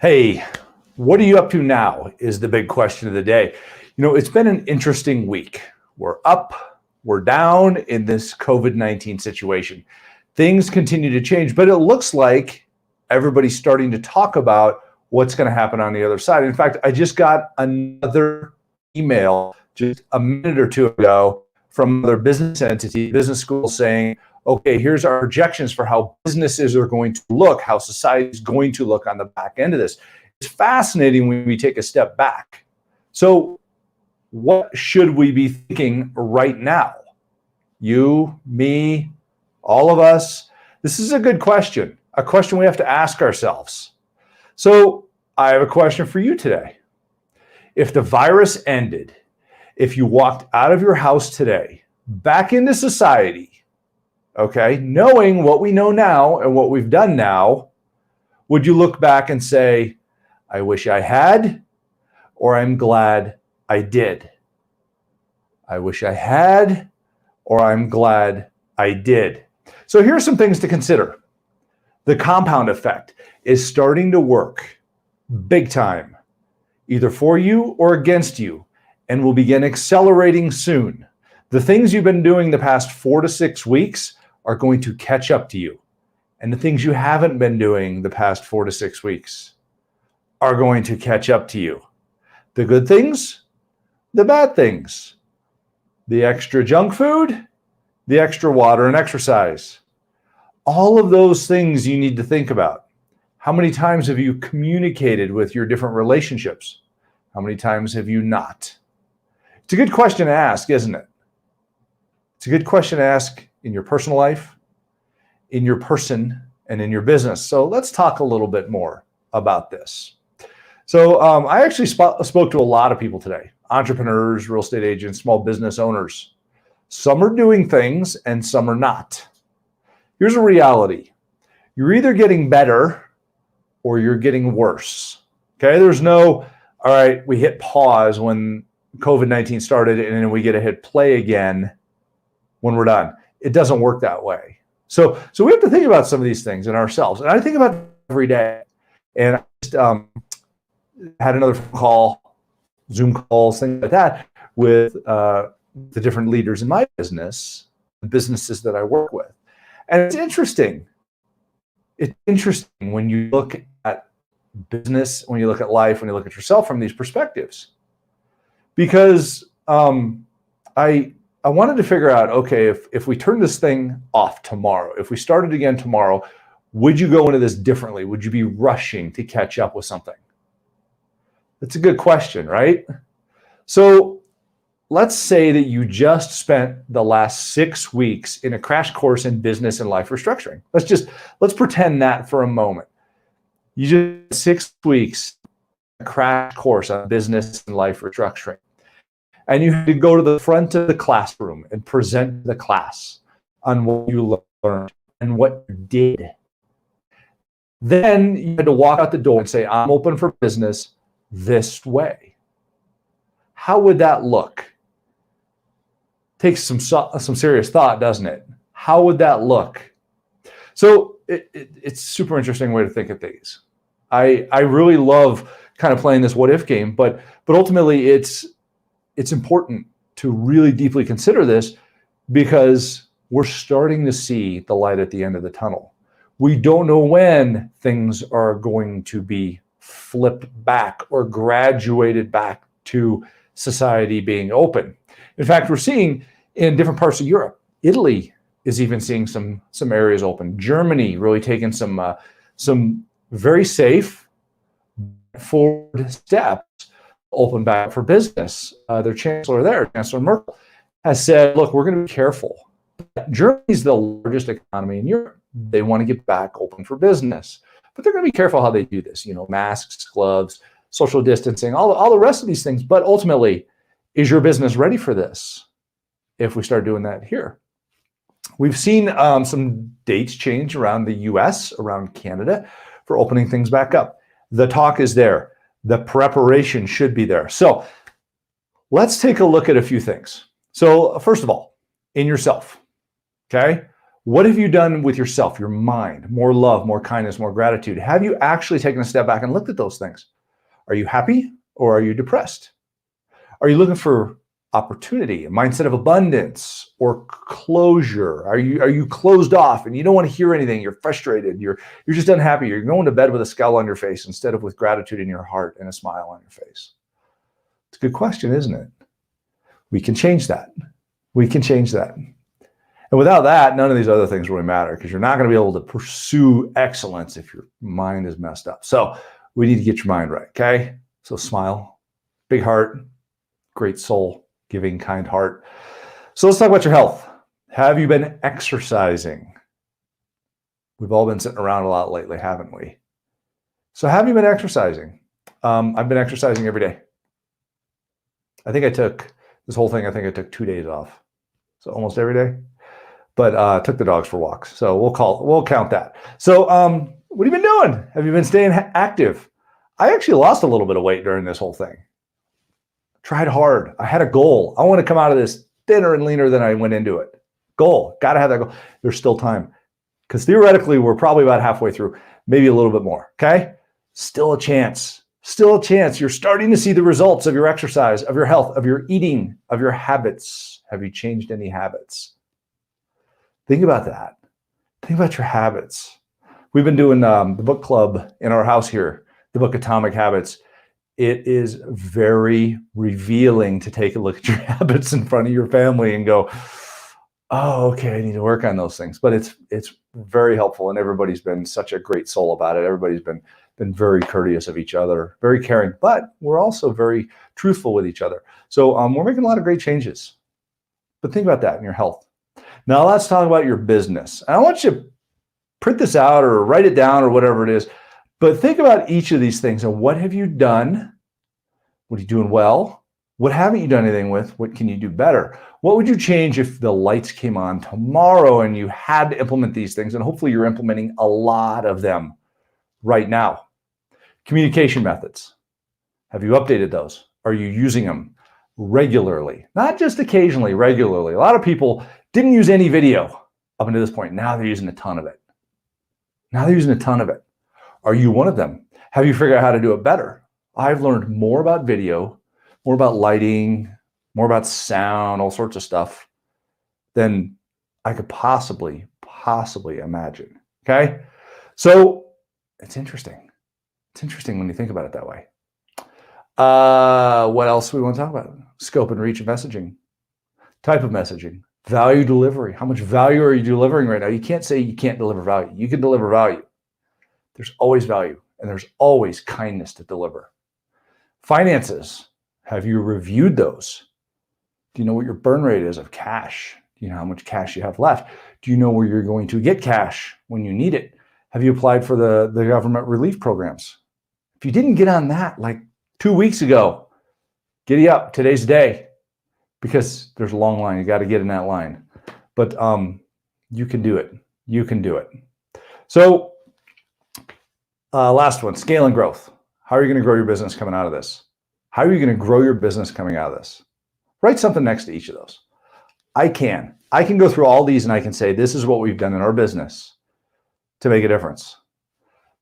Hey, what are you up to now is the big question of the day. It's been an interesting week. We're up, we're down in this COVID-19 situation. Things continue to change, but it looks like everybody's starting to talk about what's going to happen on the other side. In fact, I just got another email just a minute or two ago from another business entity, business school, saying, okay, here's our projections for how businesses are going to look, how society is going to look on the back end of this. It's fascinating when we take a step back. So what should we be thinking right now? You, me, all of us. This is a good question, a question we have to ask ourselves. So I have a question for you today. If the virus ended, if you walked out of your house today, back into society, okay, knowing what we know now and what we've done now, would you look back and say, I wish I had, or I'm glad I did? I wish I had, or I'm glad I did. So here's some things to consider. The compound effect is starting to work big time, either for you or against you, and will begin accelerating soon. The things you've been doing the past 4 to 6 weeks are going to catch up to you. And the things you haven't been doing the past 4 to 6 weeks are going to catch up to you. The good things, the bad things, the extra junk food, the extra water and exercise. All of those things you need to think about. How many times have you communicated with your different relationships? How many times have you not? It's a good question to ask, isn't it? It's a good question to ask in your personal life, in your person, and in your business. So let's talk a little bit more about this. So I actually spoke to a lot of people today, entrepreneurs, real estate agents, small business owners. Some are doing things and some are not. Here's a reality. You're either getting better or you're getting worse. Okay, there's no, all right, we hit pause when COVID-19 started and then we get to hit play again when we're done. It doesn't work that way. So we have to think about some of these things in ourselves. And I think about it every day. And I just had another phone call, Zoom calls, things like that with the different leaders in my business, the businesses that I work with. And it's interesting. It's interesting when you look at business, when you look at life, when you look at yourself from these perspectives. Because I wanted to figure out, okay, if we turn this thing off tomorrow, if we started again tomorrow, would you go into this differently? Would you be rushing to catch up with something? That's a good question, right? So let's say that you just spent the last 6 weeks in a crash course in business and life restructuring. Let's pretend that for a moment. You just 6 weeks, a crash course on business and life restructuring. And you had to go to the front of the classroom and present the class on what you learned and what you did. Then you had to walk out the door and say, I'm open for business this way. How would that look? Takes some serious thought, doesn't it? How would that look? So it's a super interesting way to think of things. I really love kind of playing this what if game, but ultimately it's important to really deeply consider this because we're starting to see the light at the end of the tunnel. We don't know when things are going to be flipped back or graduated back to society being open. In fact, we're seeing in different parts of Europe, Italy is even seeing some areas open. Germany really taking some very safe forward steps open back for business. Their chancellor there, Chancellor Merkel, has said, look, we're going to be careful. Germany's the largest economy in Europe. They want to get back open for business, but they're going to be careful how they do this. Masks, gloves, social distancing, all the rest of these things. But ultimately, is your business ready for this if we start doing that here? We've seen some dates change around the US, around Canada for opening things back up. The talk is there. The preparation should be there. So let's take a look at a few things. So first of all, in yourself, okay? What have you done with yourself, your mind? More love, more kindness, more gratitude. Have you actually taken a step back and looked at those things? Are you happy or are you depressed? Are you looking for opportunity, a mindset of abundance or closure? Are you closed off and you don't want to hear anything? You're frustrated. You're just unhappy. You're going to bed with a scowl on your face instead of with gratitude in your heart and a smile on your face. It's a good question, isn't it? We can change that. We can change that. And without that, none of these other things really matter because you're not going to be able to pursue excellence if your mind is messed up. So we need to get your mind right, okay? So smile, big heart, great soul, giving, kind heart. So let's talk about your health. Have you been exercising? We've all been sitting around a lot lately, haven't we? So have you been exercising? I've been exercising every day. I think I took 2 days off. So almost every day. But took the dogs for walks. So we'll count that. So what have you been doing? Have you been staying active? I actually lost a little bit of weight during this whole thing. Tried hard. I had a goal. I want to come out of this thinner and leaner than I went into it. Goal. Got to have that goal. There's still time. Because theoretically, we're probably about halfway through, maybe a little bit more. Okay? Still a chance. Still a chance. You're starting to see the results of your exercise, of your health, of your eating, of your habits. Have you changed any habits? Think about that. Think about your habits. We've been doing the book club in our house here, the book Atomic Habits. It is very revealing to take a look at your habits in front of your family and go, oh, okay, I need to work on those things. But it's very helpful, and everybody's been such a great soul about it. Everybody's been very courteous of each other, very caring, but we're also very truthful with each other. So we're making a lot of great changes. But think about that in your health. Now let's talk about your business. And I want you to print this out or write it down or whatever it is, but think about each of these things and what have you done? What are you doing well? What haven't you done anything with? What can you do better? What would you change if the lights came on tomorrow and you had to implement these things? And hopefully you're implementing a lot of them right now. Communication methods. Have you updated those? Are you using them regularly? Not just occasionally, regularly. A lot of people didn't use any video up until this point. Now they're using a ton of it. Are you one of them? Have you figured out how to do it better? I've learned more about video, more about lighting, more about sound, all sorts of stuff than I could possibly imagine. Okay? So it's interesting. It's interesting when you think about it that way. What else do we want to talk about? Scope and reach of messaging. Type of messaging. Value delivery. How much value are you delivering right now? You can't say you can't deliver value. You can deliver value. There's always value, and there's always kindness to deliver. Finances. Have you reviewed those? Do you know what your burn rate is of cash? Do you know how much cash you have left? Do you know where you're going to get cash when you need it? Have you applied for the government relief programs? If you didn't get on that like 2 weeks ago, giddy up. Today's the day. Because there's a long line. You got to get in that line. But you can do it. You can do it. So last one, scale and growth. How are you going to grow your business coming out of this? How are you going to grow your business coming out of this? Write something next to each of those. I can go through all these and I can say, this is what we've done in our business to make a difference.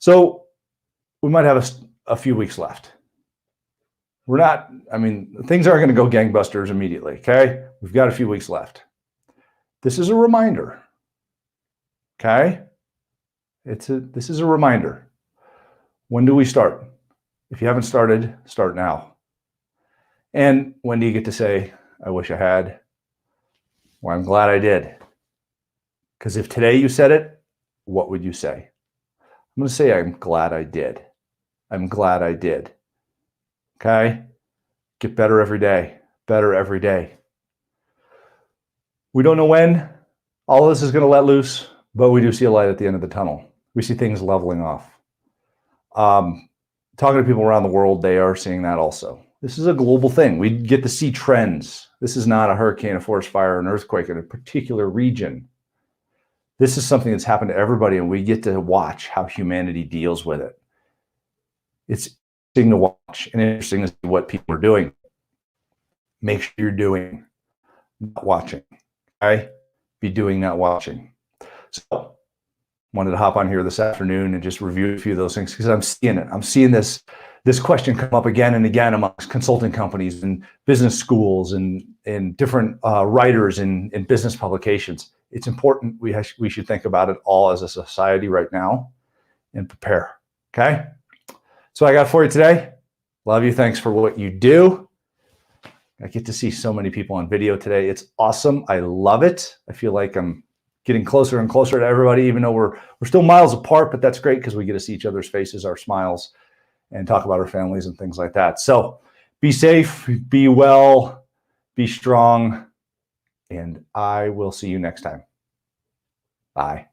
So we might have a few weeks left. Things aren't going to go gangbusters immediately, okay? We've got a few weeks left. This is a reminder, okay? This is a reminder. When do we start? If you haven't started, start now. And when do you get to say, I wish I had? Well, I'm glad I did. Because if today you said it, what would you say? I'm going to say, I'm glad I did. I'm glad I did. Okay? Get better every day. Better every day. We don't know when all of this is going to let loose, but we do see a light at the end of the tunnel. We see things leveling off. Talking to people around the world, they are seeing that also. This is a global thing. We get to see trends. This is not a hurricane, a forest fire, an earthquake in a particular region. This is something that's happened to everybody, and we get to watch how humanity deals with it. It's interesting to watch and interesting to see what people are doing. Make sure you're doing, not watching. Okay? Be doing, not watching. So wanted to hop on here this afternoon and just review a few of those things because I'm seeing it. I'm seeing this question come up again and again amongst consulting companies and business schools and different writers in business publications. It's important. We should think about it all as a society right now and prepare. Okay. So I got for you today. Love you. Thanks for what you do. I get to see so many people on video today. It's awesome. I love it. I feel like I'm getting closer and closer to everybody, even though we're still miles apart, but that's great because we get to see each other's faces, our smiles, and talk about our families and things like that. So be safe, be well, be strong, and I will see you next time. Bye.